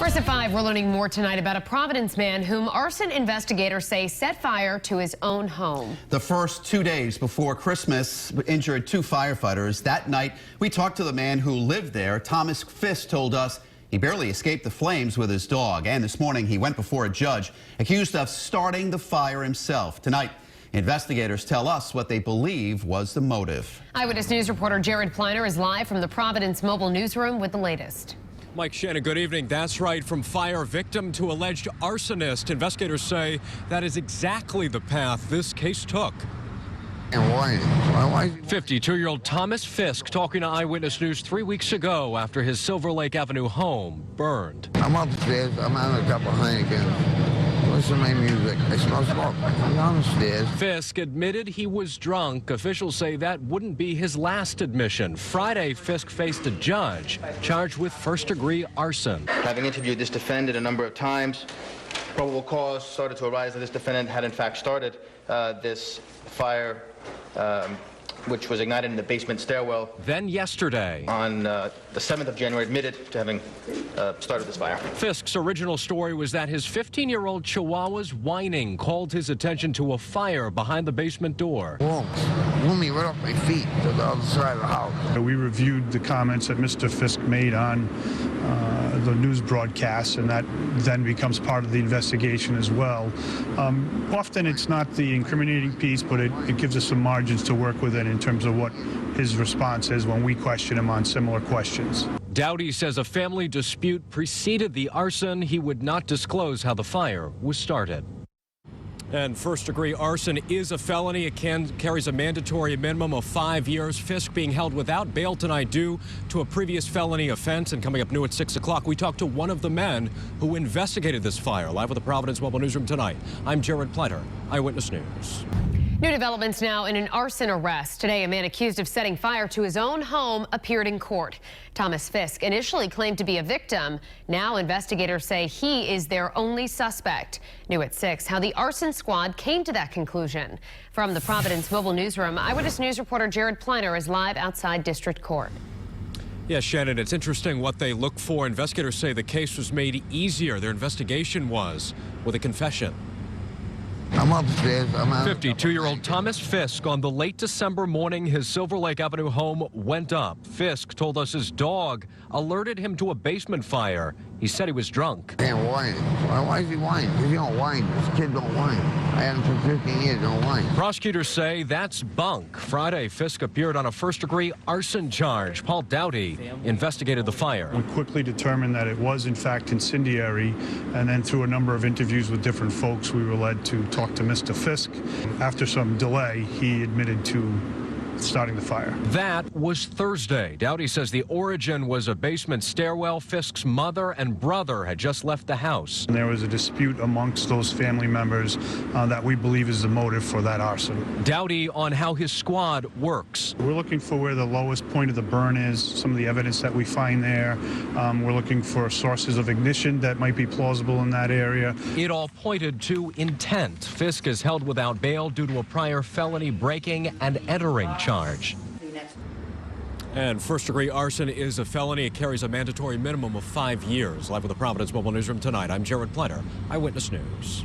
First at 5, we're learning more tonight about a Providence man whom arson investigators say set fire to his own home. The first 2 days before Christmas injured 2 firefighters. That night, we talked to the man who lived there. Thomas Fisk told us he barely escaped the flames with his dog. And this morning, he went before a judge accused of starting the fire himself. Tonight, investigators tell us what they believe was the motive. Eyewitness News reporter Jared Pliner is live from the Providence Mobile Newsroom with the latest. Mike Shannon, good evening. That's right. From fire victim to alleged arsonist, investigators say that is exactly the path this case took. And why? 52-year-old Thomas Fisk talking to Eyewitness News 3 weeks ago after his Silver Lake Avenue home burned. I'm upstairs. I'm having a couple of Heinekens. Listen to my music. I smell smoke. I'm downstairs. Fisk admitted he was drunk. Officials say that wouldn't be his last admission. Friday, Fisk faced a judge charged with first-degree arson. Having interviewed this defendant a number of times, probable cause started to arise that this defendant had in fact started this fire, which was ignited in the basement stairwell. Then yesterday, on the 7th of January, admitted to having started this fire. Fisk's original story was that his 15-year-old Chihuahua's whining called his attention to a fire behind the basement door. Blew me right off my feet to the other side of the house. We reviewed the comments that Mr. Fisk made on the news broadcast, and that then becomes part of the investigation as well. Often it's not the incriminating piece, but it gives us some margins to work within in terms of what his response is when we question him on similar questions. Dowdy says a family dispute preceded the arson. He would not disclose how the fire was started. And first-degree arson is a felony. It carries a mandatory minimum of 5 years. Fisk being held without bail tonight due to a previous felony offense. And coming up new at 6 o'clock, we talk to one of the men who investigated this fire. Live with the Providence Mobile Newsroom tonight, I'm Jared Pliner, Eyewitness News. New developments now in an arson arrest. Today, a man accused of setting fire to his own home appeared in court. Thomas Fisk initially claimed to be a victim. Now investigators say he is their only suspect. New at 6, how the arson squad came to that conclusion. From the Providence Mobile Newsroom, Eyewitness News reporter Jared Pliner is live outside District Court. Yes, Shannon, it's interesting what they look for. Investigators say the case was made easier. Their investigation was with a confession. I'm upstairs. 52-year-old Thomas Fisk on the late December morning his Silver Lake Avenue home went up. Fisk told us his dog alerted him to a basement fire. He said he was drunk. And whining. Why is he whining? Because he don't whine. This kid don't whine. I had him for 15 years, don't whine. Prosecutors say that's bunk. Friday, Fisk appeared on a first-degree arson charge. Paul Dowdy investigated the fire. We quickly determined that it was, in fact, incendiary, and then through a number of interviews with different folks, we were led to talk to Mr. Fisk. After some delay, he admitted to starting the fire. That was Thursday. Dowdy says the origin was a basement stairwell. Fisk's mother and brother had just left the house. And there was a dispute amongst those family members that we believe is the motive for that arson. Dowdy on how his squad works. We're looking for where the lowest point of the burn is, some of the evidence that we find there. We're looking for sources of ignition that might be plausible in that area. It all pointed to intent. Fisk is held without bail due to a prior felony breaking and entering charge. And first-degree arson is a felony. It carries a mandatory minimum of 5 years. Live with the Providence Mobile Newsroom tonight, I'm Jared Pliner, Eyewitness News.